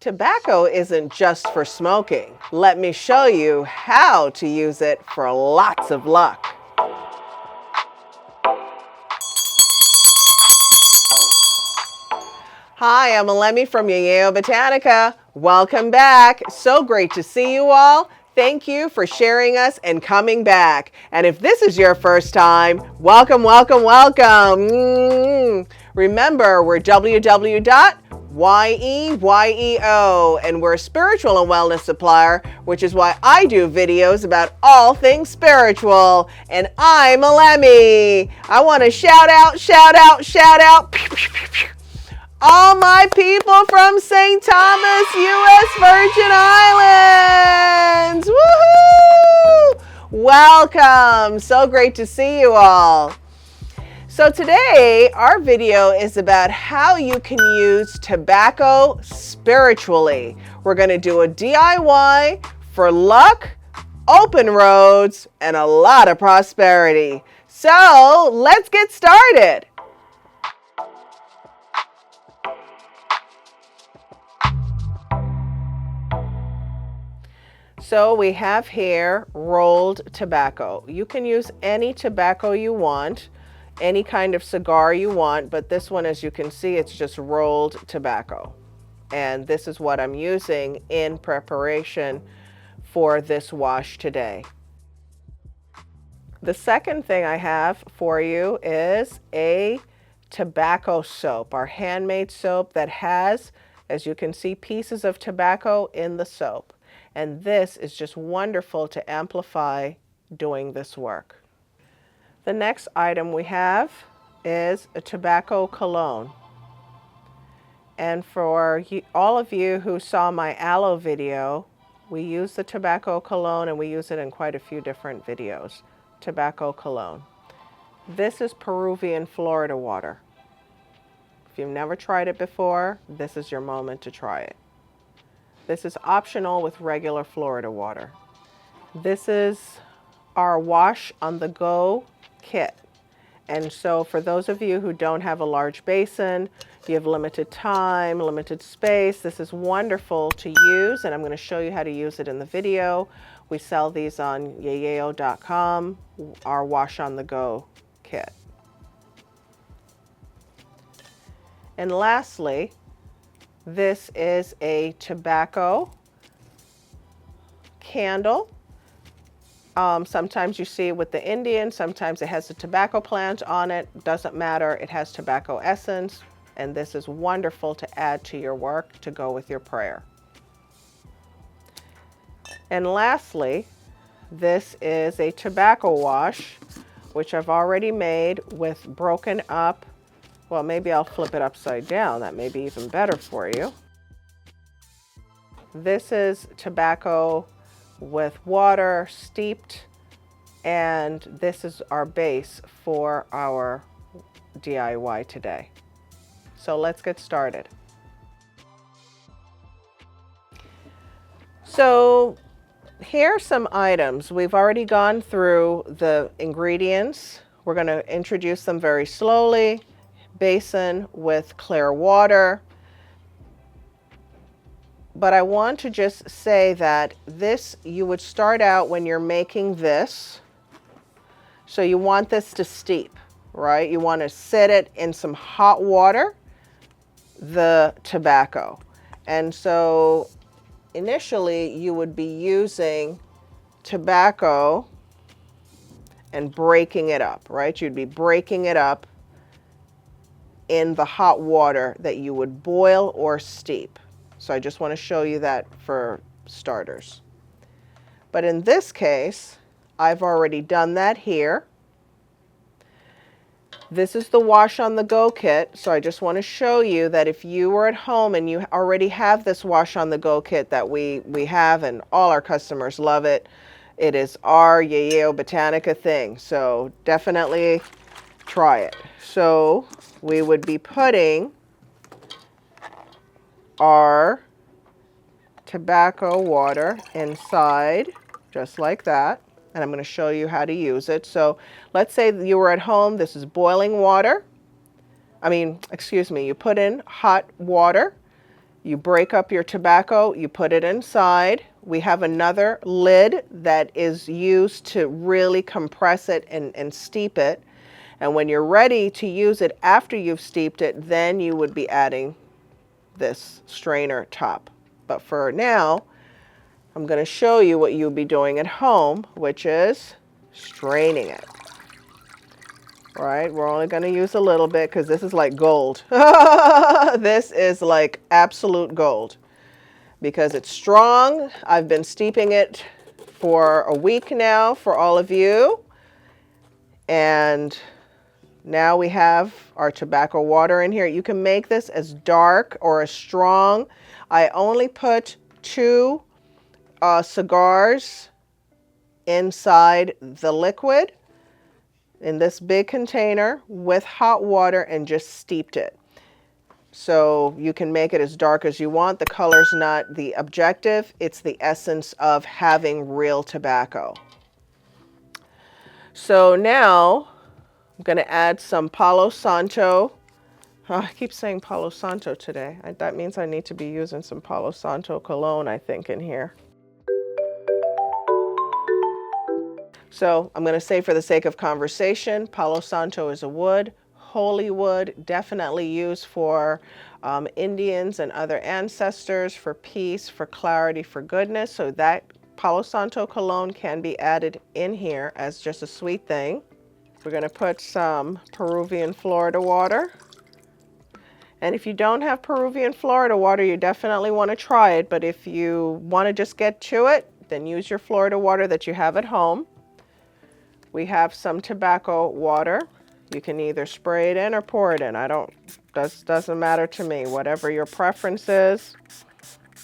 Tobacco isn't just for smoking. Let me show you how to use it for lots of luck. Hi, I'm Elemi from Yeyeo Botanica. Welcome back. So great to see you all. Thank you for sharing us and coming back. And if this is your first time, welcome, welcome, welcome. Remember, we're www.yeyeo, and we're a spiritual and wellness supplier, which is why I do videos about all things spiritual. And I'm Elemi. I want to shout out, all my people from St. Thomas, U.S. Virgin Islands. Woohoo! Welcome. So great to see you all. So today, our video is about how you can use tobacco spiritually. We're going to do a DIY for luck, open roads, and a lot of prosperity. So let's get started. So we have here rolled tobacco. You can use any tobacco you want, any kind of cigar you want, but this one, as you can see, it's just rolled tobacco. And this is what I'm using in preparation for this wash today. The second thing I have for you is a tobacco soap, our handmade soap that has, as you can see, pieces of tobacco in the soap. And this is just wonderful to amplify doing this work. The next item we have is a tobacco cologne. And for all of you who saw my aloe video, we use the tobacco cologne, and we use it in quite a few different videos. Tobacco cologne. This is Peruvian Florida water. If you've never tried it before, this is your moment to try it. This is optional with regular Florida water. This is our wash on the go kit. And so for those of you who don't have a large basin, you have limited time, limited space, this is wonderful to use, and I'm going to show you how to use it in the video. We sell these on yeyeo.com, our wash on the go kit. And lastly, this is a tobacco candle. Sometimes you see it with the Indian, sometimes it has a tobacco plant on it. Doesn't matter, it has tobacco essence, and this is wonderful to add to your work to go with your prayer. And lastly, this is a tobacco wash, which I've already made with broken up. Well, maybe I'll flip it upside down. That may be even better for you. This is tobacco with water steeped, and this is our base for our DIY today. So let's get started. So here are some items. We've already gone through the ingredients. We're going to introduce them very slowly. Basin with clear water. But I want to just say that this, you would start out when you're making this. So you want this to steep, right? You want to set it in some hot water, the tobacco. And so initially you would be using tobacco and breaking it up, right? You'd be breaking it up in the hot water that you would boil or steep. So I just want to show you that for starters. But in this case, I've already done that here. This is the wash on the go kit. So I just want to show you that if you were at home and you already have this wash on the go kit that we have, and all our customers love it, it is our Yeyeo Botanica thing. So definitely try it. So we would be putting our tobacco water inside, just like that. And I'm going to show you how to use it. So let's say you were at home. This is boiling water. You put in hot water. You break up your tobacco, you put it inside. We have another lid that is used to really compress it and steep it. And when you're ready to use it after you've steeped it, then you would be adding this strainer top. But for now, I'm going to show you what you'll be doing at home, which is straining it. All right, we're only going to use a little bit because this is like gold. This is like absolute gold because it's strong. I've been steeping it for a week now for all of you. And now we have our tobacco water in here. You can make this as dark or as strong. I only put 2 cigars inside the liquid in this big container with hot water and just steeped it. So you can make it as dark as you want. The color's not the objective. It's the essence of having real tobacco. So now I'm going to add some Palo Santo. Oh, I keep saying Palo Santo today. That means I need to be using some Palo Santo cologne, I think, in here. So I'm going to say, for the sake of conversation, Palo Santo is a wood, holy wood, definitely used for Indians and other ancestors, for peace, for clarity, for goodness. So that Palo Santo cologne can be added in here as just a sweet thing. We're going to put some Peruvian Florida water. And if you don't have Peruvian Florida water, you definitely want to try it. But if you want to just get to it, then use your Florida water that you have at home. We have some tobacco water. You can either spray it in or pour it in. Doesn't matter to me, whatever your preference is.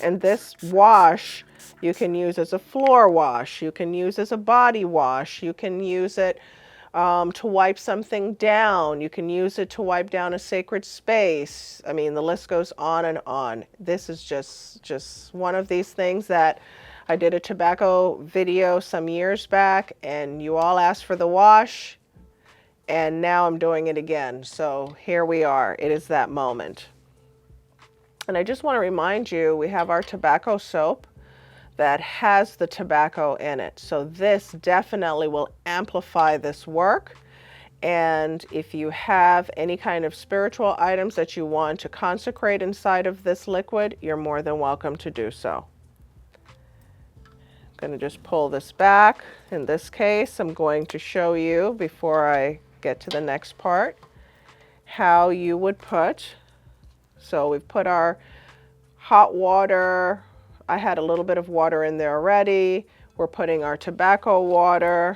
And this wash you can use as a floor wash. You can use as a body wash. You can use it to wipe something down. You can use it to wipe down a sacred space. I mean, the list goes on and on. This is just one of these things that I did a tobacco video some years back, and you all asked for the wash, and now I'm doing it again. So here we are. It is that moment. And I just want to remind you, we have our tobacco soap that has the tobacco in it. So this definitely will amplify this work. And if you have any kind of spiritual items that you want to consecrate inside of this liquid, you're more than welcome to do so. I'm going to just pull this back. In this case, I'm going to show you, before I get to the next part, how you would put. So we've put our hot water. I had a little bit of water in there already. We're putting our tobacco water.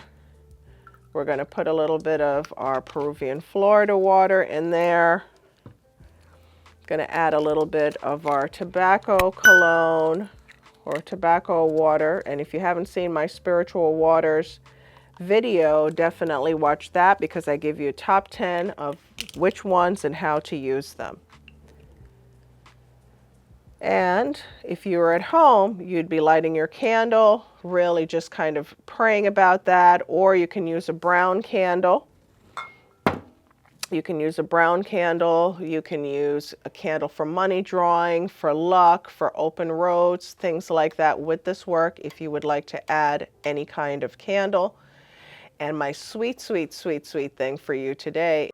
We're going to put a little bit of our Peruvian Florida water in there. Going to add a little bit of our tobacco cologne or tobacco water. And if you haven't seen my Spiritual Waters video, definitely watch that, because I give you a top 10 of which ones and how to use them. And if you were at home, you'd be lighting your candle, really just kind of praying about that, or you can use a brown candle. You can use a brown candle. You can use a candle for money drawing, for luck, for open roads, things like that with this work, if you would like to add any kind of candle. And my sweet, sweet, sweet, sweet thing for you today,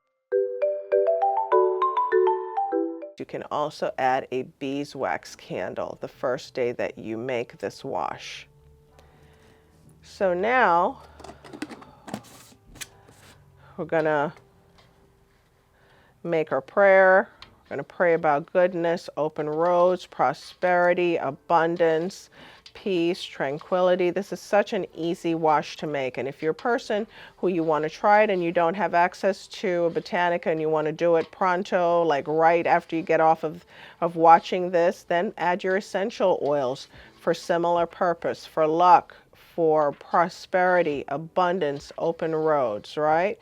you can also add a beeswax candle the first day that you make this wash. So now we're gonna make our prayer. We're going to pray about goodness, open roads, prosperity, abundance, peace, tranquility. This is such an easy wash to make. And if you're a person who you want to try it and you don't have access to a Botanica and you want to do it pronto, like right after you get off of watching this, then add your essential oils for similar purpose, for luck, for prosperity, abundance, open roads, right?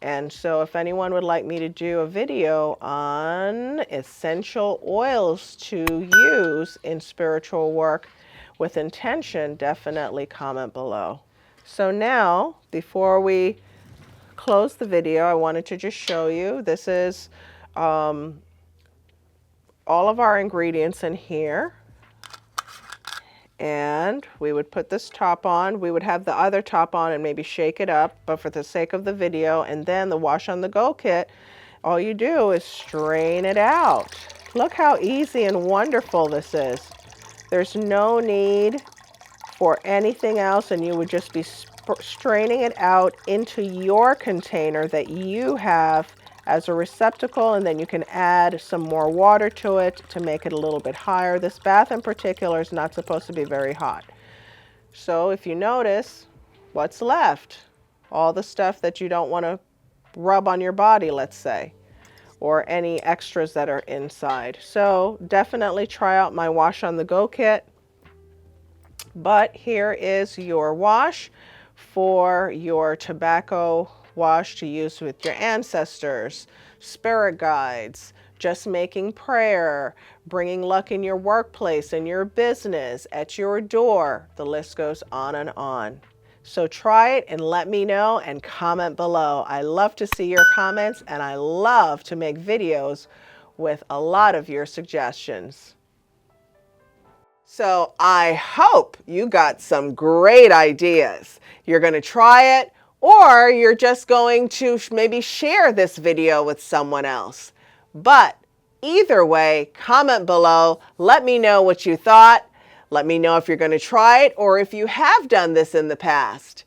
And so if anyone would like me to do a video on essential oils to use in spiritual work with intention, definitely comment below. So now, before we close the video, I wanted to just show you, this is all all of our ingredients in here. And we would put this top on. We would have the other top on and maybe shake it up, but for the sake of the video, and then the wash on the go kit, all you do is strain it out. Look how easy and wonderful this is. There's no need for anything else, and you would just be straining it out into your container that you have as a receptacle, and then you can add some more water to it to make it a little bit higher. This bath in particular is not supposed to be very hot. So if you notice, what's left? All the stuff that you don't want to rub on your body, let's say, or any extras that are inside. So definitely try out my wash on the go kit. But here is your wash for your tobacco wash to use with your ancestors, spirit guides, just making prayer, bringing luck in your workplace, in your business, at your door. The list goes on and on. So try it and let me know and comment below. I love to see your comments, and I love to make videos with a lot of your suggestions. So I hope you got some great ideas. You're going to try it, or you're just going to maybe share this video with someone else. But either way, comment below. Let me know what you thought. Let me know if you're going to try it or if you have done this in the past.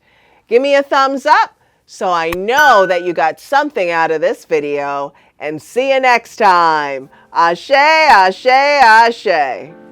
Give me a thumbs up so I know that you got something out of this video. And see you next time. Ashe, ashe, ashe.